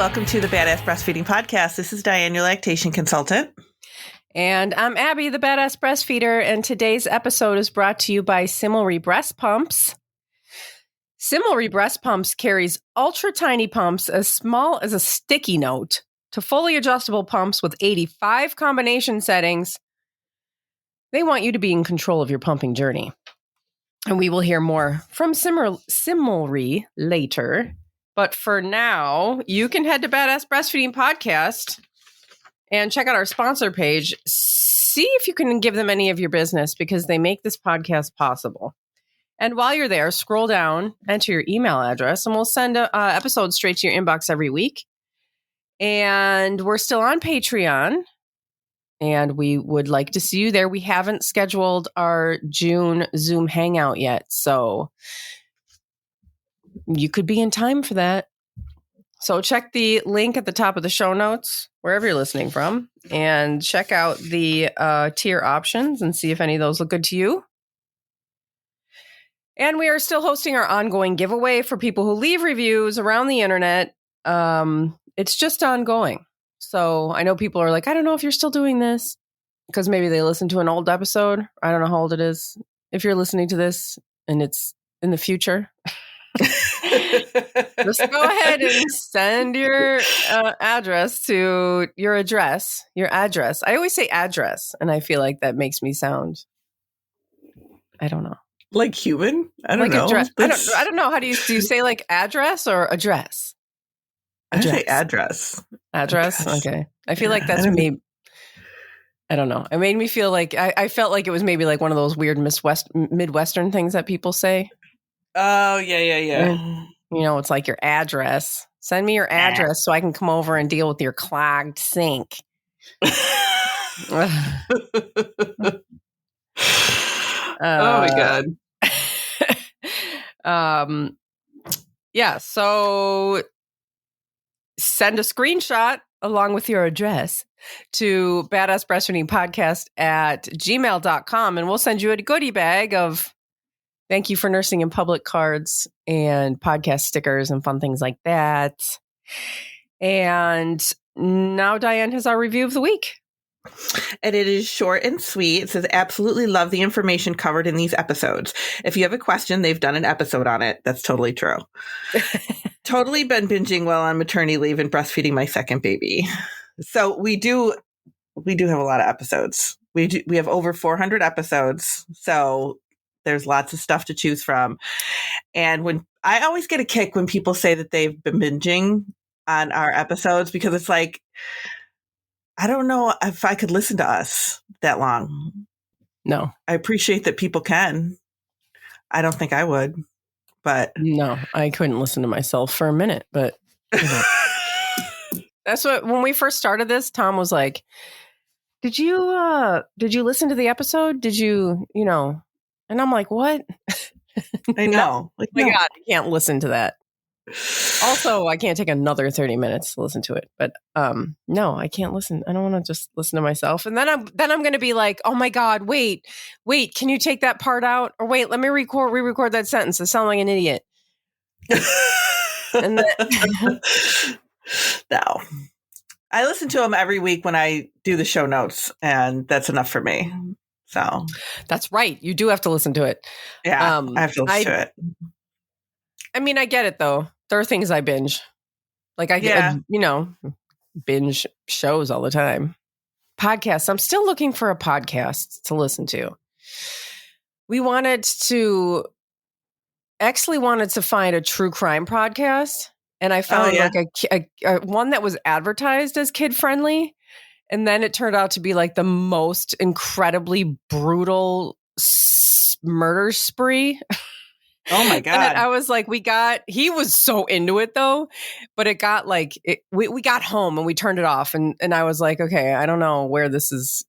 welcome to the Badass Breastfeeding Podcast. This is Dianne, your lactation consultant. And I'm Abby, the Badass Breastfeeder, and today's episode is brought to you by Similry Breast Pumps. Similry Breast Pumps carries ultra-tiny pumps as small as a sticky note to fully adjustable pumps with 85 combination settings. They want you to be in control of your pumping journey. And we will hear more from Similry later. But for now, you can head to Badass Breastfeeding Podcast and check out our sponsor page. See if you can give them any of your business because they make this podcast possible. And while you're there, scroll down, enter your email address, and we'll send episodes straight to your inbox every week. And we're still on Patreon, and we would like to see you there. We haven't scheduled our June Zoom hangout yet, so you could be in time for that. So check the link at the top of the show notes, wherever you're listening from, and check out the tier options and see if any of those look good to you. And we are still hosting our ongoing giveaway for people who leave reviews around the internet. It's just ongoing. So I know people are like, I don't know if you're still doing this because maybe they listened to an old episode. I don't know how old it is. If you're listening to this and it's in the future, just go ahead and send your address to your address. I always say address, and I feel like that makes me sound, I don't know. Like human? I don't like know. Address. I don't know. How do you say like address or address? I say address. Address? Okay. I feel like that's me. I don't know. It made me feel like I felt like it was maybe like one of those weird Midwestern things that people say. Oh, yeah. You know, it's like your address. Send me your address so I can come over and deal with your clogged sink. Oh my God. Yeah, so send a screenshot along with your address to badassbreastfeedingpodcast@gmail.com, and we'll send you a goodie bag of thank you for nursing in public cards and podcast stickers and fun things like that. And now Dianne has our review of the week. And it is short and sweet. It says, absolutely love the information covered in these episodes. If you have a question, they've done an episode on it. That's totally true. Totally been binging while on maternity leave and breastfeeding my second baby. So we do have a lot of episodes. We have over 400 episodes. So there's lots of stuff to choose from. And when I always get a kick when people say that they've been binging on our episodes, because it's like, I don't know if I could listen to us that long. No. I appreciate that people can. I don't think I would, but. No, I couldn't listen to myself for a minute, but. You know. That's what, when we first started this, Tom was like, did you listen to the episode? Did you know? And I'm like, what? I know. Like, my God, I can't listen to that. Also, I can't take another 30 minutes to listen to it. But no, I can't listen. I don't want to just listen to myself. And then I'm going to be like, oh my God, wait, can you take that part out? Or wait, let me re-record that sentence. I sound like an idiot. And then no. I listen to them every week when I do the show notes, and that's enough for me. So that's right. You do have to listen to it. Yeah, I have to listen to it. I mean, I get it though. There are things I binge. Like I binge shows all the time. Podcasts. I'm still looking for a podcast to listen to. We wanted to find a true crime podcast. And I found like a one that was advertised as kid friendly. And then it turned out to be like the most incredibly brutal murder spree. Oh my God. And I was like, he was so into it though, but it got like, we got home and we turned it off. And I was like, okay, I don't know where this is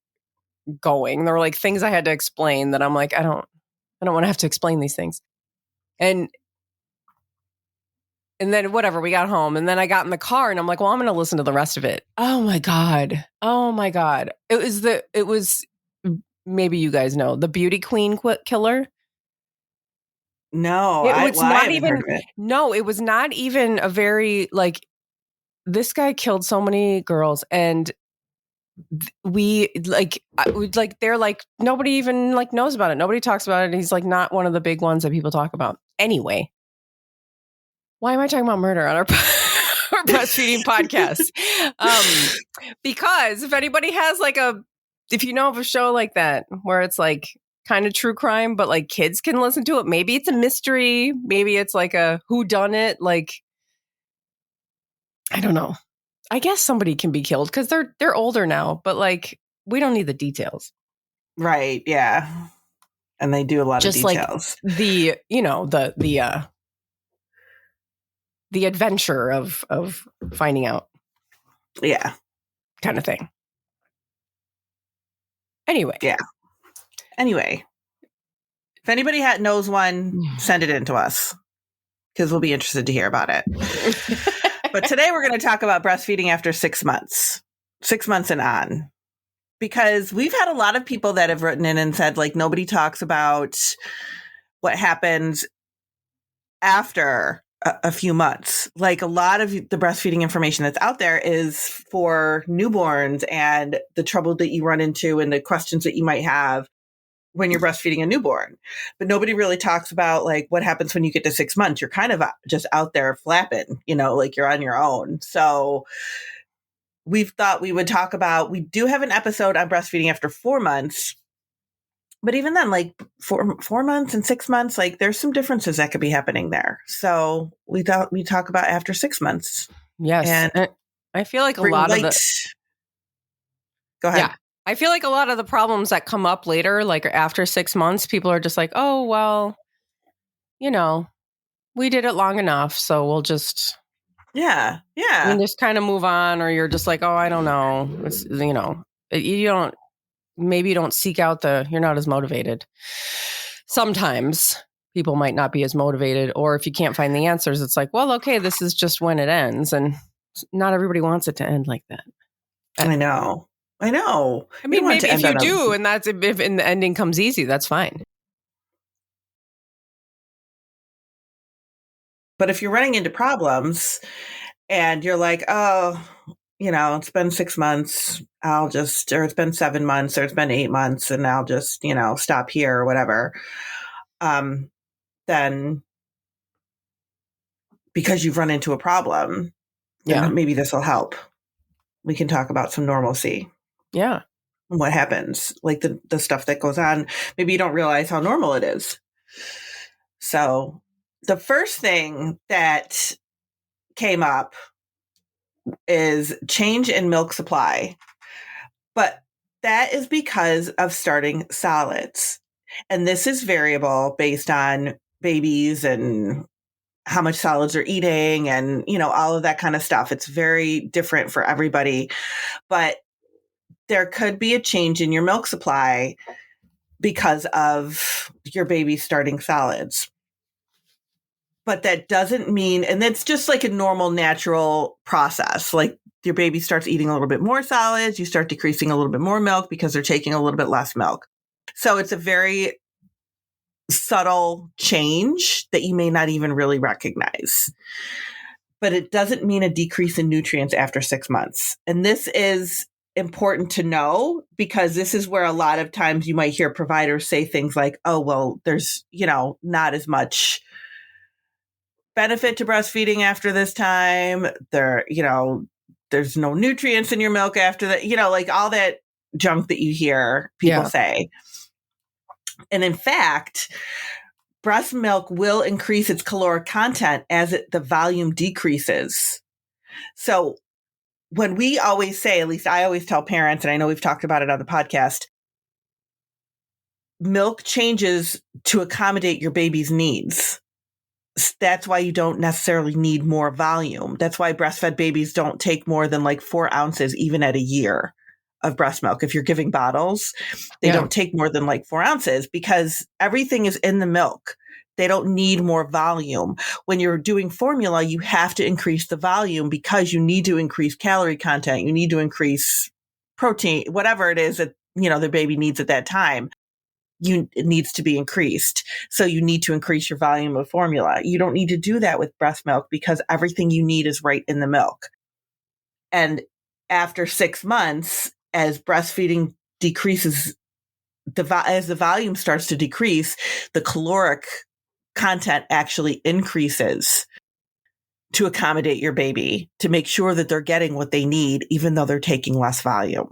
going. There were like things I had to explain that I'm like, I don't want to have to explain these things. And then whatever, we got home and then I got in the car and I'm like, well, I'm going to listen to the rest of it. Oh my God. It was maybe you guys know, the beauty queen killer. No, it was not even a very like this guy killed so many girls, and they're like, nobody even like knows about it. Nobody talks about it. He's like not one of the big ones that people talk about. Anyway, why am I talking about murder on our our breastfeeding podcast? Because if anybody has if you know of a show like that where it's like kind of true crime, but like kids can listen to it, maybe it's a mystery, maybe it's like a whodunit, like I don't know. I guess somebody can be killed because they're older now, but like we don't need the details. Right. Yeah. And they do a lot of details. Like the adventure of finding out. Yeah. Kind of thing. Anyway. Yeah. Anyway. If anybody knows one, send it in to us because we'll be interested to hear about it. But today we're going to talk about breastfeeding after 6 months, 6 months and on, because we've had a lot of people that have written in and said, like, nobody talks about what happens after a few months. Like, a lot of the breastfeeding information that's out there is for newborns and the trouble that you run into and the questions that you might have when you're breastfeeding a newborn. But nobody really talks about like what happens when you get to 6 months. You're kind of just out there flapping, like you're on your own. So we've thought we would talk about, we do have an episode on breastfeeding after 4 months, but even then, like 4 months and 6 months, like there's some differences that could be happening there. So we thought we'd talk about after 6 months. Yes. And I feel like a lot of the... Go ahead. Yeah. I feel like a lot of the problems that come up later, like after 6 months, people are just like, oh, well, we did it long enough. So we'll just, and just kind of move on. Or you're just like, oh, I don't know. It's, you don't seek out you're not as motivated. Sometimes people might not be as motivated. Or if you can't find the answers, it's like, well, okay, this is just when it ends. And not everybody wants it to end like that. I know. I mean, maybe if you do, and that's if the ending comes easy, that's fine. But if you're running into problems and you're like, oh, it's been 6 months, or it's been 7 months, or it's been 8 months, and I'll just, stop here or whatever. Then because you've run into a problem, then maybe this will help. We can talk about some normalcy. Yeah. What happens, like the stuff that goes on, maybe you don't realize how normal it is. So the first thing that came up is change in milk supply, but that is because of starting solids. And this is variable based on babies and how much solids they're eating and, all of that kind of stuff. It's very different for everybody, but there could be a change in your milk supply because of your baby starting solids. But that doesn't mean, and that's just like a normal, natural process. Like your baby starts eating a little bit more solids, you start decreasing a little bit more milk because they're taking a little bit less milk. So it's a very subtle change that you may not even really recognize. But it doesn't mean a decrease in nutrients after 6 months. And this is important to know because this is where a lot of times you might hear providers say things like, oh, well, there's, not as much benefit to breastfeeding after this time. There's no nutrients in your milk after that, like all that junk that you hear people say. And in fact, breast milk will increase its caloric content as the volume decreases. So when we always say, at least I always tell parents, and I know we've talked about it on the podcast, milk changes to accommodate your baby's needs. That's why you don't necessarily need more volume. That's why breastfed babies don't take more than like 4 ounces, even at a year of breast milk. If you're giving bottles, they don't take more than like 4 ounces because everything is in the milk. They don't need more volume. When you're doing formula, you have to increase the volume because you need to increase calorie content. You need to increase protein, whatever it is that, the baby needs at that time. It needs to be increased. So you need to increase your volume of formula. You don't need to do that with breast milk because everything you need is right in the milk. And after 6 months, as breastfeeding decreases, as the volume starts to decrease, the caloric content actually increases to accommodate your baby, to make sure that they're getting what they need, even though they're taking less volume.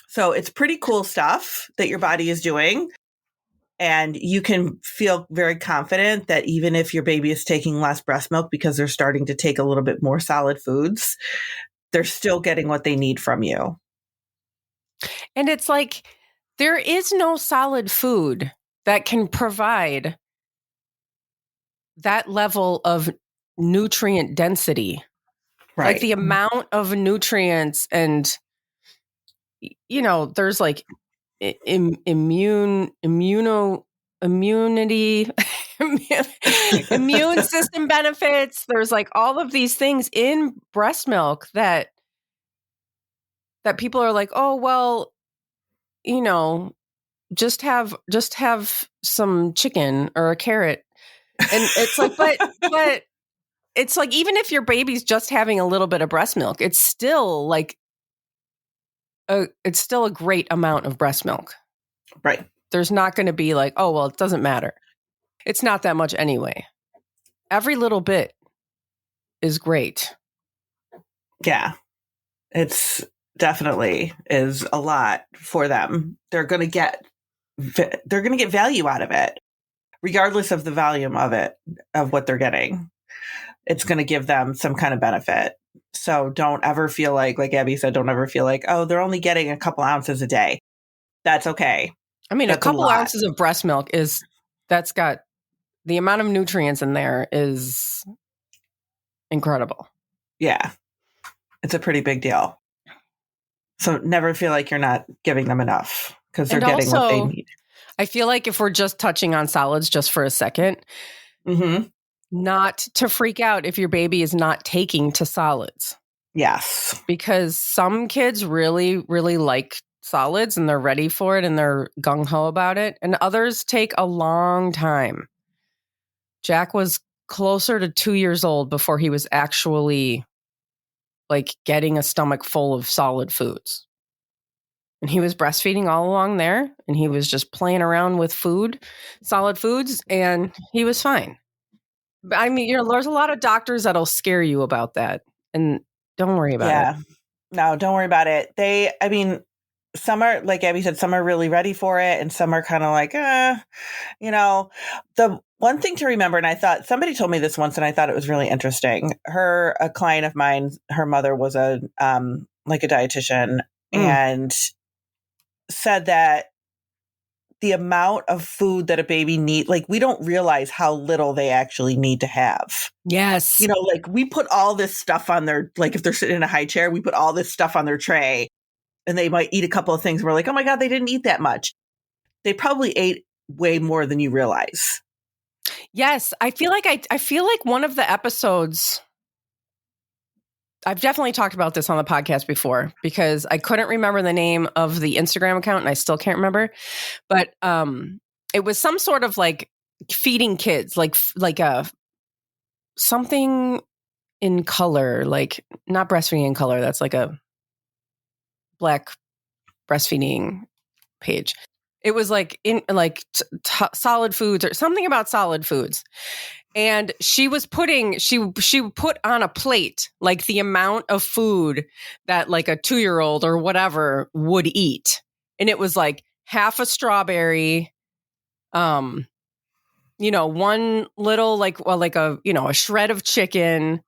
So it's pretty cool stuff that your body is doing. And you can feel very confident that even if your baby is taking less breast milk because they're starting to take a little bit more solid foods, they're still getting what they need from you. And it's like, there is no solid food that can provide that level of nutrient density. Right. Like the amount of nutrients and, there's like immunity, immune system benefits. There's like all of these things in breast milk that people are like, oh, well, just have some chicken or a carrot. And it's like, but it's like, even if your baby's just having a little bit of breast milk, it's still like a great amount of breast milk. Right. There's not going to be like, oh, well, it doesn't matter. It's not that much anyway. Every little bit is great. Yeah. It's definitely is a lot for them. They're going to get value out of it, regardless of the volume of it, of what they're getting. It's going to give them some kind of benefit. So don't ever feel like Abby said, don't ever feel like, oh, they're only getting a couple ounces a day. That's okay. I mean, a couple ounces of breast milk that's got the amount of nutrients in there is incredible. Yeah. It's a pretty big deal. So never feel like you're not giving them enough because they're getting what they need. I feel like if we're just touching on solids just for a second, not to freak out if your baby is not taking to solids. Yes. Because some kids really, really like solids and they're ready for it and they're gung-ho about it. And others take a long time. Jack was closer to 2 years old before he was actually like getting a stomach full of solid foods. And he was breastfeeding all along there and he was just playing around with solid foods, and he was fine. But I mean, there's a lot of doctors that'll scare you about that, and don't worry about it. Yeah. No, don't worry about it. Some are, like Abby said, some are really ready for it and some are kind of like, the one thing to remember, and I thought somebody told me this once and I thought it was really interesting. A client of mine, her mother was a dietitian and said that the amount of food that a baby needs, like we don't realize how little they actually need to have. Yes. We put all this stuff on their, like if they're sitting in a high chair, we put all this stuff on their tray and they might eat a couple of things. We're like, oh my God, they didn't eat that much. They probably ate way more than you realize. Yes. I feel like one of the episodes, I've definitely talked about this on the podcast before because I couldn't remember the name of the Instagram account and I still can't remember, but it was some sort of like feeding kids, like a something in color, like not breastfeeding in color. That's like a Black breastfeeding page. It was like in like solid foods or something about solid foods. And she was she put on a plate like the amount of food that like a 2-year-old or whatever would eat. And it was like half a strawberry, one little a shred of chicken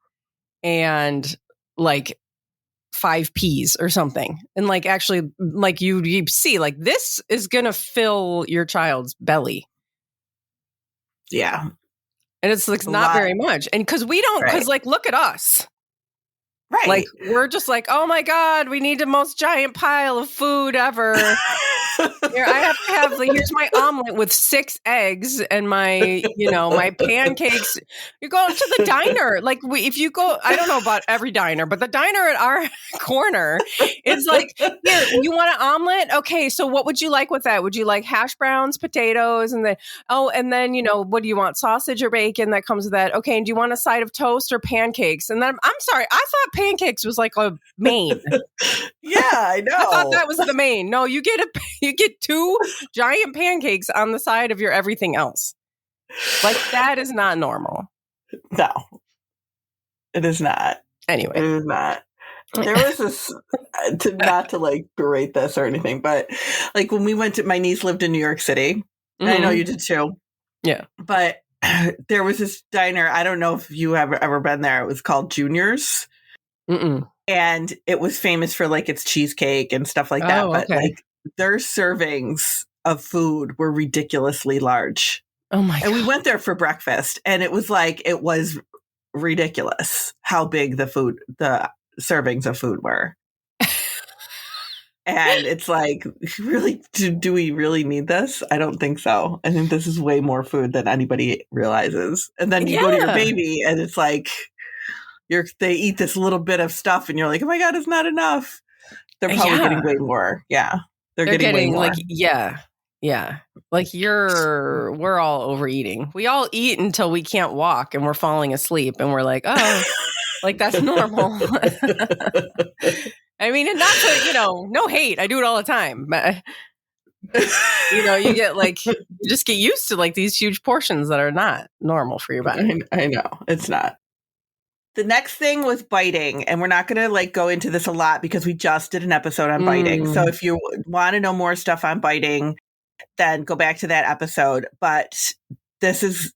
and like 5 peas or something. And like actually like you see like this is going to fill your child's belly. Yeah. And it's like not very much. And because we don't, because like, look at us. Right. Like, we're just like, oh my God, we need the most giant pile of food ever. Here, I have to have, like, here's my omelet with 6 eggs and my, my pancakes. You go to the diner. Like, if you go, I don't know about every diner, but the diner at our corner is like, here, you want an omelet? Okay, so what would you like with that? Would you like hash browns, potatoes, and then, what do you want? Sausage or bacon that comes with that? Okay, and do you want a side of toast or pancakes? And then, I'm sorry, I thought pancakes was like a main. Yeah, I know. I thought that was the main. No, you get 2 giant pancakes on the side of your everything else. Like, that is not normal. No, it is not. Anyway, it is not. There was this not to like berate this or anything, but like when we went to, my niece lived in New York City. And I know you did too. Yeah, but there was this diner. I don't know if you have ever been there. It was called Junior's. Mm-mm. And it was famous for like its cheesecake and stuff like that. But like their servings of food were ridiculously large. Oh my God. And we went there for breakfast and it was ridiculous how big the servings of food were. And it's like, really, do we really need this? I don't think so. I think this is way more food than anybody realizes. And then you go to your baby and it's like, they eat this little bit of stuff and you're like, oh my God, it's not enough. They're probably getting way more. Yeah. They're getting way more. Like, yeah. Like we're all overeating. We all eat until we can't walk and we're falling asleep and we're like, oh, like that's normal. I mean, and not to, no hate. I do it all the time. But, you get like, you just get used to like these huge portions that are not normal for your body. I know. It's not. The next thing was biting, and we're not going to like go into this a lot because we just did an episode on biting. So if you want to know more stuff on biting, then go back to that episode. But this is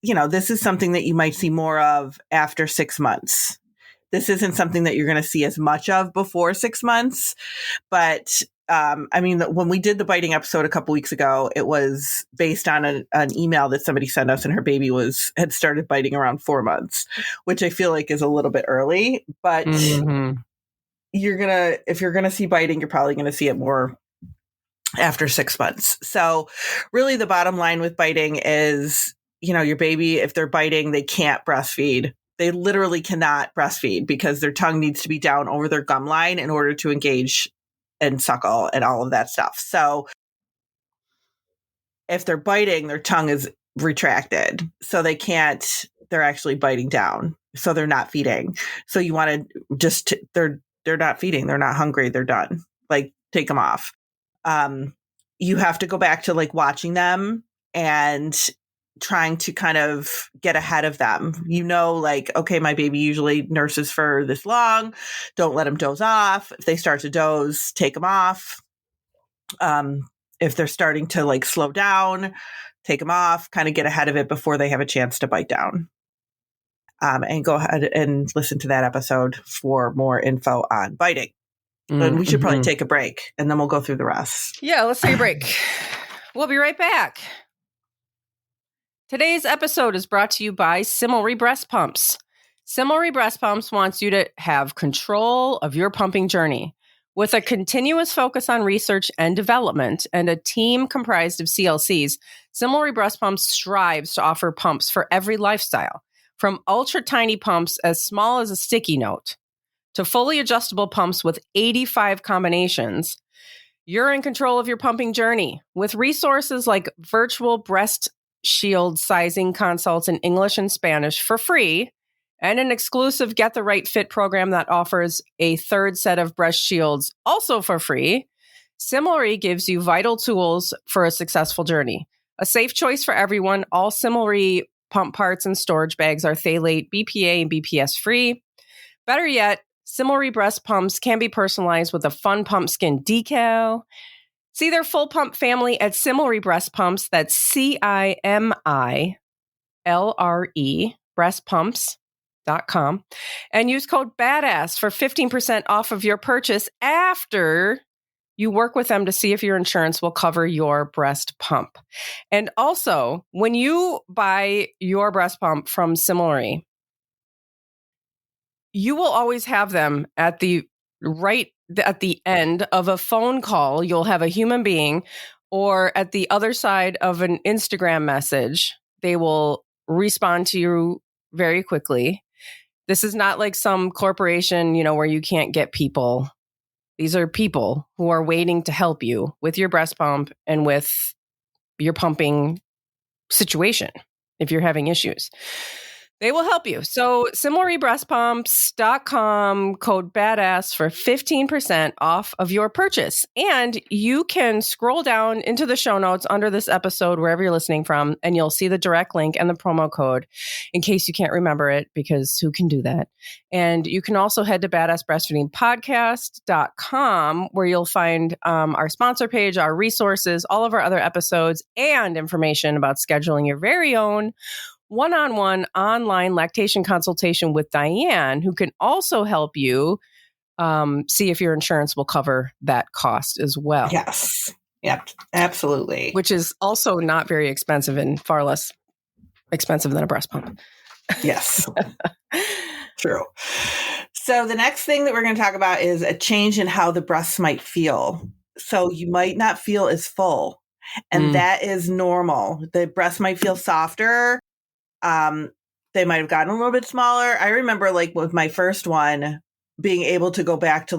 something that you might see more of after 6 months. This isn't something that you're going to see as much of before 6 months. But when we did the biting episode a couple weeks ago, it was based on an email that somebody sent us, and her baby had started biting around 4 months, which I feel like is a little bit early. But if you're gonna see biting, you're probably gonna see it more after 6 months. So really, the bottom line with biting is, your baby, if they're biting, they can't breastfeed. They literally cannot breastfeed because their tongue needs to be down over their gum line in order to engage and suckle and all of that stuff. So if they're biting, their tongue is retracted. So they're actually biting down. So they're not feeding. So you want to they're not feeding. They're not hungry. They're done. Like, take them off. You have to go back to like watching them and trying to kind of get ahead of them. Like, okay, my baby usually nurses for this long. Don't let them doze off. If they start to doze, take them off. If they're starting to like slow down, take them off, kind of get ahead of it before they have a chance to bite down. And go ahead and listen to that episode for more info on biting. But we should probably take a break and then we'll go through the rest. Yeah, let's take a break. We'll be right back. Today's episode is brought to you by Similry Breast Pumps. Similry Breast Pumps wants you to have control of your pumping journey. With a continuous focus on research and development and a team comprised of CLCs, Similry Breast Pumps strives to offer pumps for every lifestyle, from ultra-tiny pumps as small as a sticky note to fully adjustable pumps with 85 combinations. You're in control of your pumping journey with resources like virtual breast shield sizing consults in English and Spanish for free, and an exclusive Get the Right Fit program that offers a third set of breast shields also for free. Similry gives you vital tools for a successful journey. A safe choice for everyone. All Similry pump parts and storage bags are phthalate, BPA, and BPS free. Better yet, Similry breast pumps can be personalized with a fun pump skin decal. See their full pump family at Similry Breast Pumps. That's CIMILRE breastpumps.com. And use code BADASS for 15% off of your purchase after you work with them to see if your insurance will cover your breast pump. And also, when you buy your breast pump from Similry, you will always have them at the end of a phone call. You'll have a human being or at the other side of an Instagram message, they will respond to you very quickly. This is not like some corporation, where you can't get people. These are people who are waiting to help you with your breast pump and with your pumping situation if you're having issues. They will help you. So similarybreastpumps.com, code BADASS for 15% off of your purchase. And you can scroll down into the show notes under this episode, wherever you're listening from, and you'll see the direct link and the promo code in case you can't remember it, because who can do that? And you can also head to badassbreastfeedingpodcast.com, where you'll find our sponsor page, our resources, all of our other episodes, and information about scheduling your very own one-on-one online lactation consultation with Dianne, who can also help you see if your insurance will cover that cost as well. Yes. Yep. Absolutely. Which is also not very expensive and far less expensive than a breast pump. Yes. True. So the next thing that we're going to talk about is a change in how the breasts might feel. So you might not feel as full, and that is normal. The breast might feel softer. They might have gotten a little bit smaller. I remember with my first one being able to go back to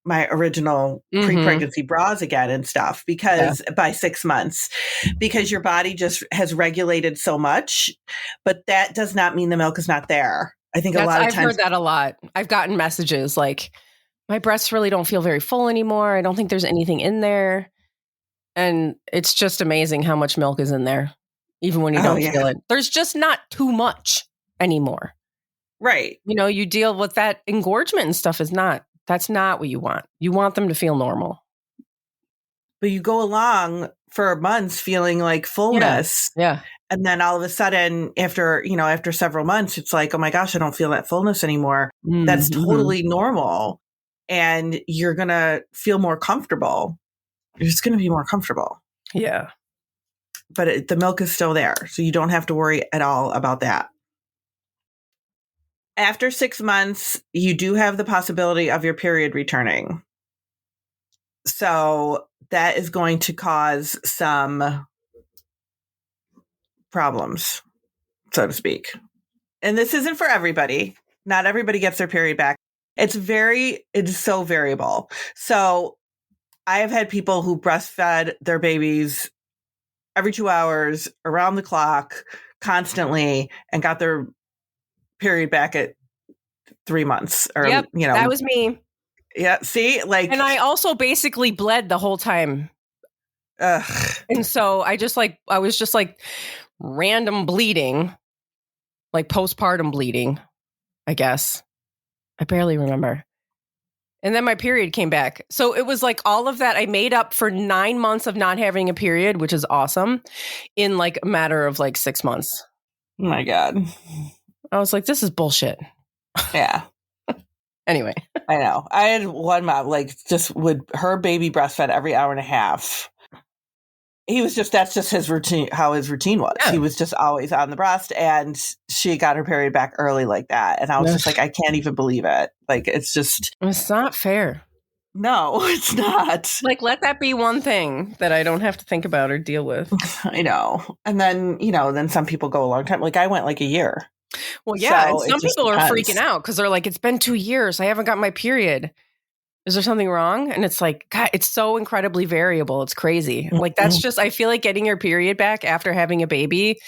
my original pre-pregnancy bras again and stuff because by 6 months, because your body just has regulated so much, but that does not mean the milk is not there. I think a lot of times I've heard that a lot. I've gotten messages like, my breasts really don't feel very full anymore. I don't think there's anything in there. And it's just amazing how much milk is in there. Even when you don't feel it. There's just not too much anymore. Right. You deal with that engorgement and stuff that's not what you want. You want them to feel normal. But you go along for months feeling like fullness. Yeah. And then all of a sudden after several months, it's like, oh my gosh, I don't feel that fullness anymore. That's totally normal. And you're going to feel more comfortable. You're just going to be more comfortable. Yeah. But the milk is still there. So you don't have to worry at all about that. After 6 months, you do have the possibility of your period returning. So that is going to cause some problems, so to speak. And this isn't for everybody. Not everybody gets their period back. It's so variable. So I have had people who breastfed their babies every 2 hours, around the clock, constantly, and got their period back at 3 months. Or, that was me. Yeah, see? And I also basically bled the whole time. Ugh. And so I was just random bleeding, like postpartum bleeding, I guess. I barely remember. And then my period came back. So it was all of that I made up for 9 months of not having a period, which is awesome, in a matter of 6 months. Oh my God. I was like, this is bullshit. Yeah. Anyway. I know. I had one mom, her baby breastfed every hour and a half. That's just his routine, how his routine was. Yeah. He was just always on the breast, and she got her period back early like that. And I was just I can't even believe it. It's not fair. No, it's not. Let that be one thing that I don't have to think about or deal with. I know. And then, then some people go a long time. I went a year. Well, yeah. So and some people are freaking out because they're like, it's been 2 years. I haven't got my period. Is there something wrong? And it's God, it's so incredibly variable. It's crazy. That's just, I feel like getting your period back after having a baby,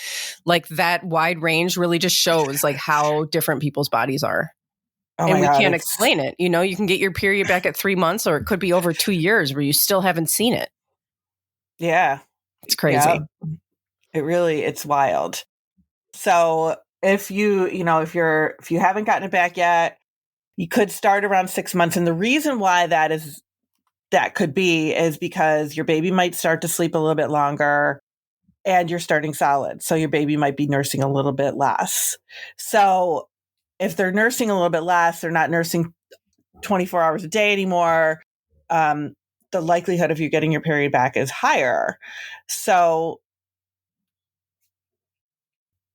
that wide range really just shows how different people's bodies are. Oh and we God, can't explain it. You can get your period back at 3 months, or it could be over 2 years where you still haven't seen it. Yeah. It's crazy. Yeah. It's wild. So if you haven't gotten it back yet, you could start around 6 months. And the reason why that could be is because your baby might start to sleep a little bit longer and you're starting solid. So your baby might be nursing a little bit less. So if they're nursing a little bit less, they're not nursing 24 hours a day anymore. The likelihood of you getting your period back is higher. So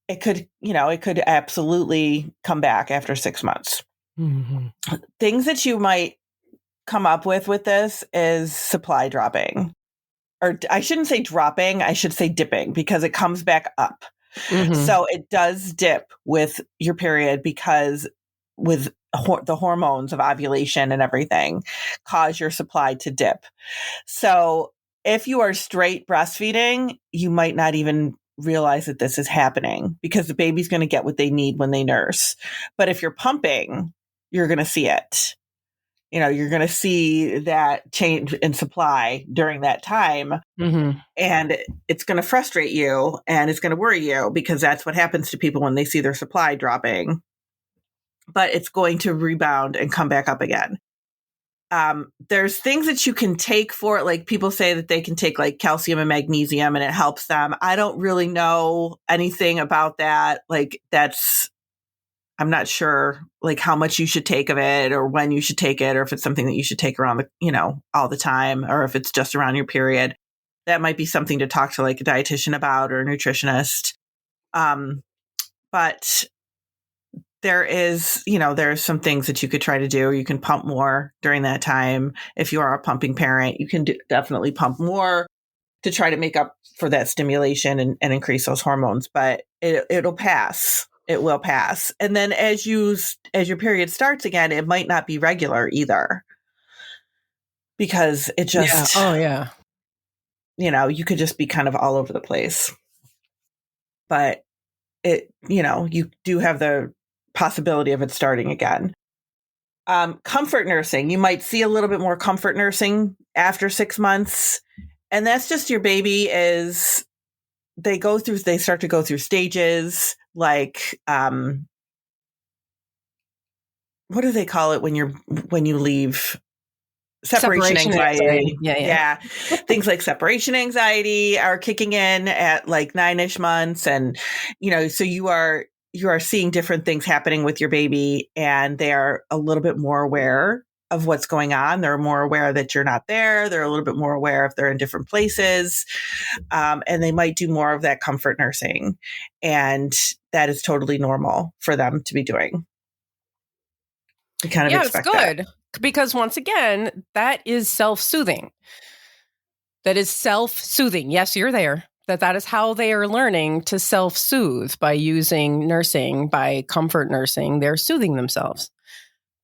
it could absolutely come back after 6 months. Mm-hmm. Things that you might come up with this is supply dropping. or I shouldn't say dropping, I should say dipping, because it comes back up. Mm-hmm. So it does dip with your period because with the hormones of ovulation and everything cause your supply to dip. So if you are straight breastfeeding, you might not even realize that this is happening because the baby's going to get what they need when they nurse. But if you're pumping, you're going to see it. You're going to see that change in supply during that time. Mm-hmm. And it's going to frustrate you and it's going to worry you because that's what happens to people when they see their supply dropping. But it's going to rebound and come back up again. There's things that you can take for it. Like people say that they can take like calcium and magnesium and it helps them. I don't really know anything about that. Like I'm not sure like how much you should take of it or when you should take it, or if it's something that you should take around all the time, or if it's just around your period. That might be something to talk to like a dietitian about or a nutritionist. But there's some things that you could try to do. You can pump more during that time. If you are a pumping parent, you can definitely pump more to try to make up for that stimulation and increase those hormones, but it'll pass. It will pass. And then as your period starts again, it might not be regular either because it just, you could just be kind of all over the place, but you do have the possibility of it starting again. Comfort nursing, you might see a little bit more comfort nursing after 6 months. And that's just your baby they start to go through stages like, what do they call it when you leave? Separation anxiety. Yeah. Things like separation anxiety are kicking in at like 9-ish months. And, so you are seeing different things happening with your baby, and they are a little bit more aware of what's going on. They're more aware that you're not there. They're a little bit more aware if they're in different places. And they might do more of that comfort nursing. And that is totally normal for them to be doing. We kind of expect it's good. Because once again, that is self-soothing. Yes, you're there. That is how they are learning to self-soothe by using nursing, by comfort nursing. They're soothing themselves.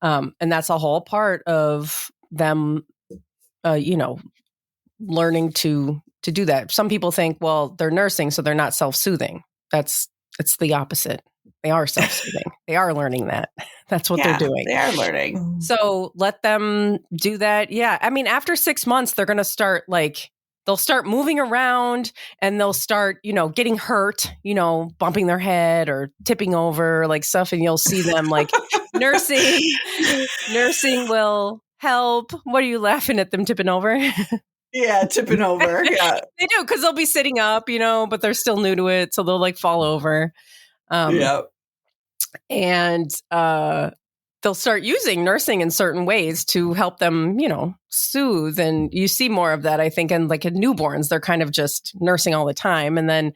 And that's a whole part of them, learning to do that. Some people think, well, they're nursing, so they're not self-soothing. It's the opposite. They are self-soothing. They are learning that. That's what they're doing. They are learning. So let them do that. Yeah. I mean, after 6 months, they're going to start they'll start moving around and they'll start, getting hurt, bumping their head or tipping over like stuff. And you'll see them like nursing will help. What are you laughing at them tipping over? Yeah, tipping over. Yeah. They do, because they'll be sitting up, but they're still new to it. So they'll like fall over. And they'll start using nursing in certain ways to help them, soothe. And you see more of that, I think, in like in newborns. They're kind of just nursing all the time. And then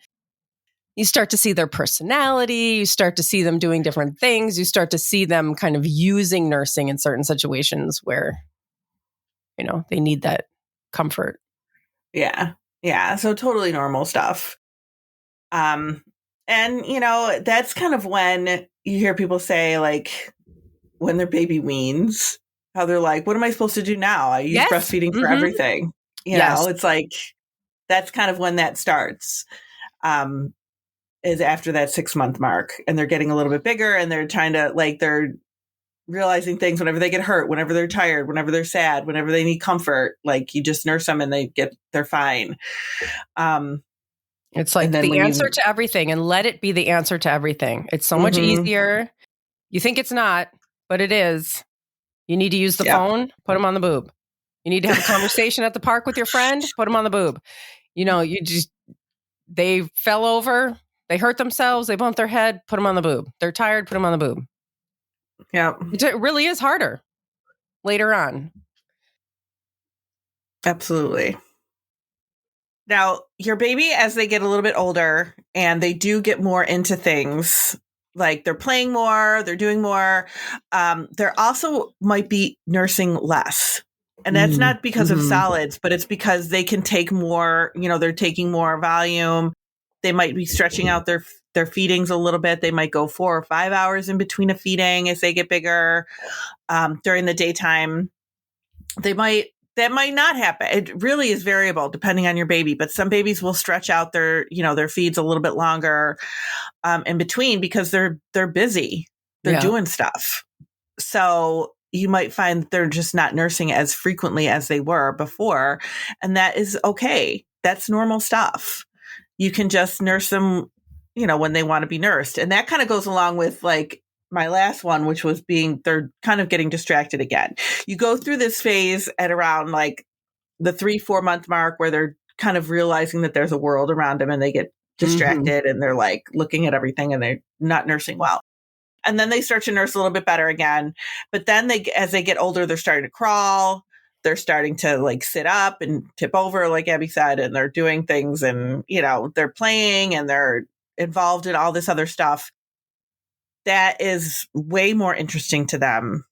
you start to see their personality. You start to see them doing different things. You start to see them kind of using nursing in certain situations where, they need that comfort. Yeah. Yeah. So totally normal stuff. And, that's kind of when you hear people say, like, when their baby weans, how they're like, what am I supposed to do now? I use breastfeeding for everything. You know, it's like, that's kind of when that starts, is after that 6-month mark. And they're getting a little bit bigger and they're trying to, like, they're realizing things whenever they get hurt, whenever they're tired, whenever they're sad, whenever they need comfort. Like, you just nurse them and they're fine. It's like the answer to everything, and let it be the answer to everything. It's so much easier. You think it's not, but it is. You need to use the phone, put them on the boob. You need to have a conversation at the park with your friend, put them on the boob. They fell over, they hurt themselves, they bumped their head, put them on the boob. They're tired, put them on the boob. Yeah. It really is harder later on. Absolutely. Now, your baby, as they get a little bit older and they do get more into things, like they're playing more, they're doing more, they're also might be nursing less. And that's not because of solids, but it's because they can take more, they're taking more volume. They might be stretching out their feedings a little bit. They might go 4 or 5 hours in between a feeding as they get bigger. During the daytime, that might not happen. It really is variable depending on your baby, but some babies will stretch out their feeds a little bit longer in between because they're busy. They're doing stuff. So you might find that they're just not nursing as frequently as they were before. And that is okay. That's normal stuff. You can just nurse them, when they want to be nursed. And that kind of goes along with like my last one, which was they're kind of getting distracted again. You go through this phase at around like the 3-4 month mark where they're kind of realizing that there's a world around them and they get distracted and they're like looking at everything and they're not nursing well. And then they start to nurse a little bit better again. But then as they get older, they're starting to crawl. They're starting to like sit up and tip over, like Abby said, and they're doing things and, they're playing and they're involved in all this other stuff. That is way more interesting to them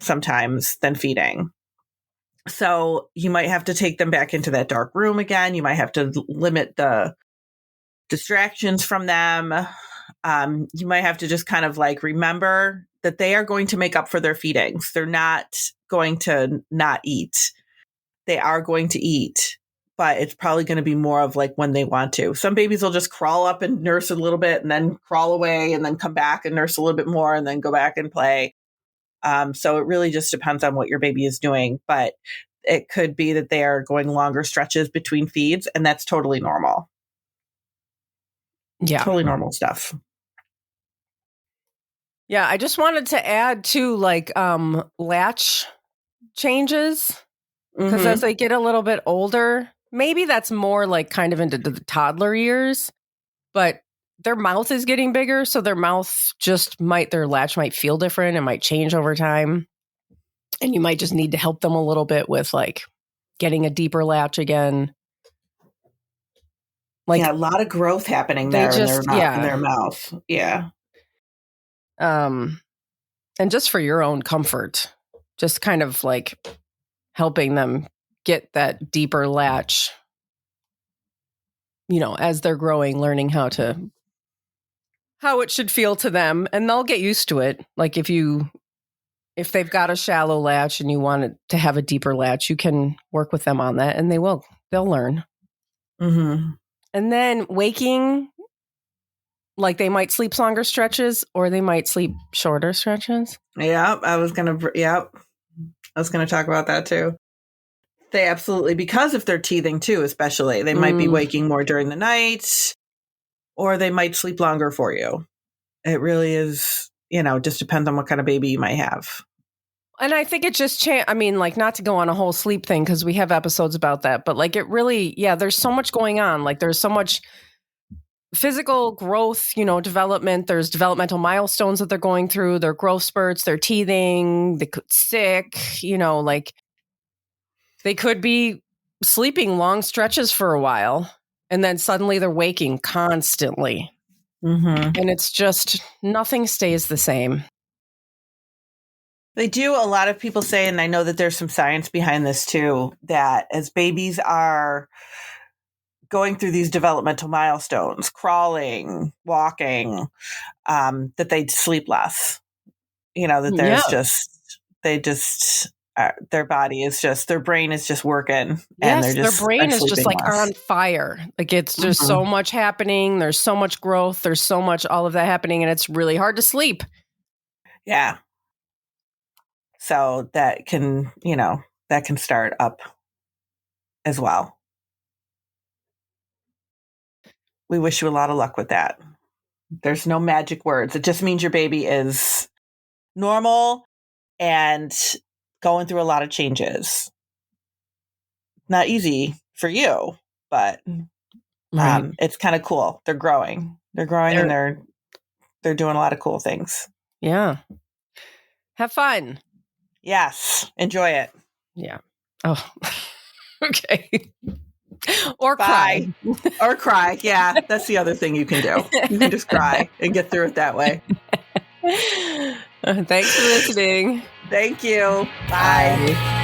sometimes than feeding. So you might have to take them back into that dark room again. You might have to limit the distractions from them. You might have to just kind of like remember that they are going to make up for their feedings. They're not going to not eat. They are going to eat, but it's probably going to be more of like when they want to. Some babies will just crawl up and nurse a little bit and then crawl away and then come back and nurse a little bit more and then go back and play. So it really just depends on what your baby is doing, but it could be that they are going longer stretches between feeds, and that's totally normal. Yeah. Totally normal stuff. Yeah, I just wanted to add to like latch changes because as they get a little bit older, maybe that's more like kind of into the toddler years, but their mouth is getting bigger. So their mouth their latch might feel different. It might change over time. And you might just need to help them a little bit with like getting a deeper latch again. Like a lot of growth happening there in their mouth. Yeah. And just for your own comfort, just kind of like helping them get that deeper latch, as they're growing, learning how it should feel to them, and they'll get used to it. Like if they've got a shallow latch and you want it to have a deeper latch, you can work with them on that and they'll learn. Mm-hmm. And then waking, like they might sleep longer stretches or they might sleep shorter stretches. Yeah, I was going to talk about that too. They absolutely, because if they're teething too, especially, they might be waking more during the night or they might sleep longer for you. It really is, just depends on what kind of baby you might have. And I think it just like not to go on a whole sleep thing because we have episodes about that, but like it really, there's so much going on. Like there's so much physical growth, development. There's developmental milestones that they're going through, their growth spurts, they're teething, they could sick, like they could be sleeping long stretches for a while and then suddenly they're waking constantly. Mm-hmm. And it's just nothing stays the same. They do. A lot of people say, and I know that there's some science behind this too, that as babies are going through these developmental milestones, crawling, walking, that they sleep less. That there's their body is their brain is just working. Yes, and their brain is just like less. on fire. Like it's just so much happening. There's so much growth. There's so much, all of that happening. And it's really hard to sleep. Yeah. So that can start up as well. We wish you a lot of luck with that. There's no magic words. It just means your baby is normal and going through a lot of changes. Not easy for you, but it's kind of cool. They're growing. And they're doing a lot of cool things. Yeah. Have fun. Yes. Enjoy it. Yeah. Oh, okay. Or cry. Or cry. Yeah. That's the other thing you can do. You can just cry and get through it that way. Thanks for listening. Thank you. Bye.